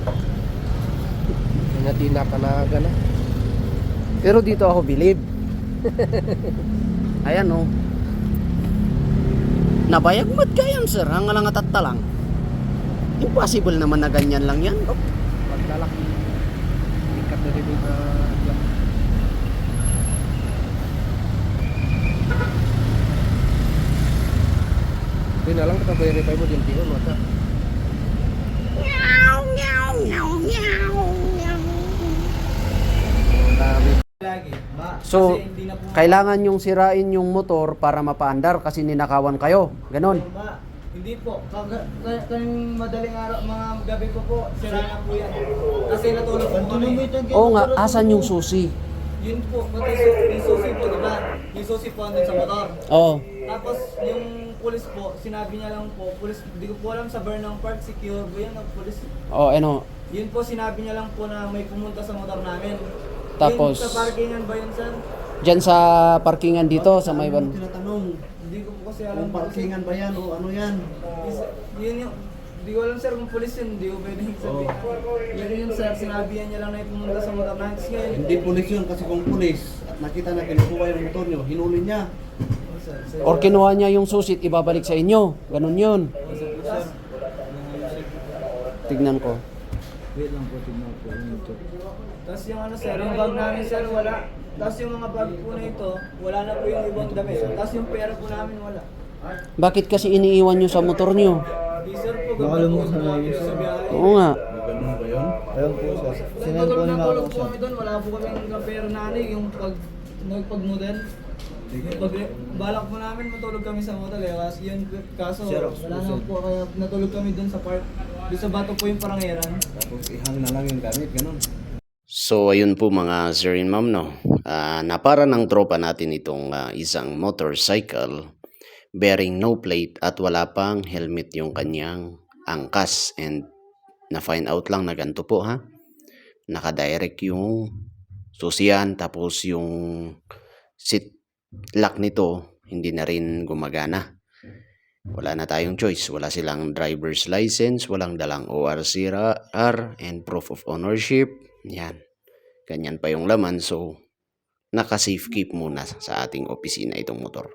sir. Hindi na panaga na. Pero dito ako believe. Ayan oh. Nabayag mat kayam sir, ang lang atatta lang. Impossible naman na ganyan lang yan. Oh. Paglalaki. Ikat na rin na hindi na lang kita verify mo din tiyo mata. Ang dami. So, kailangan yung sirain yung motor para mapaandar kasi ninakawan kayo. Ganon. Hindi po. Kayong madaling araw, mga gabi ko po, sira na po yan. Kasi natulog po kami. Oo nga, asan yung susi? Yun po, yung susi po, diba? Yung susi po andun sa motor. Oo. Tapos yung pulis po, sinabi niya lang po, pulis, hindi ko po alam sa Burnham Park, secure ba yan, pulis. Oo, ano. Yun po, sinabi niya lang po na may pumunta sa motor namin. Tapos, Yun, sa parkingan ba yun, sir? dyan sa parkingan dito, sa may ban. Tinatanong, Hindi ko po kasi alam. kung parkingan ba yan o ano yan? Yun yung, hindi ko alam sir kung pulis yun, hindi ko pwedeng sabihin. Yun yun sir, sinabihan niya lang na pumunta sa motor namin. Tapos ngayon, Hindi pulis yun kasi kung pulis at nakita na kinukuha yung motor nyo, hinuli niya. Or kinuha niya yung susit, ibabalik sa inyo. Ganon yun. Tignan ko. Wait lang po, tignan po yung ito. Tapos yung ano sir, yung bag namin sir, wala. Tapos yung mga bag po na ito, wala na po yung ibang damit. Tapos yung pera po namin wala. Bakit kasi iniiwan nyo sa motor nyo? Di sir po, gabal po sa biyahe. Oo nga. Ganun ba yun? Ayun po sir. Sinulog na tulog po kami doon, wala po kami ng pera nanay, yung pag-model. Balak po namin matulog kami sa motel eh, kasi yun, kaso wala na po kaya natulog kami doon sa park. Doon sa bato po yung parangeran. Tapos ihang na lang yung gamit, ganun. So ayun po mga sir and ma'am no. Napara ng tropa natin itong isang motorcycle bearing no plate at wala pang helmet yung kanyang angkas, and na find out lang na ganito po ha. Nakadirect yung susiyan, tapos yung seat lock nito hindi na rin gumagana. Wala na tayong choice. Wala silang driver's license, walang dalang ORCR and proof of ownership. Yan. Ganyan pa yung laman. So, naka-safe keep muna sa ating opisina itong motor.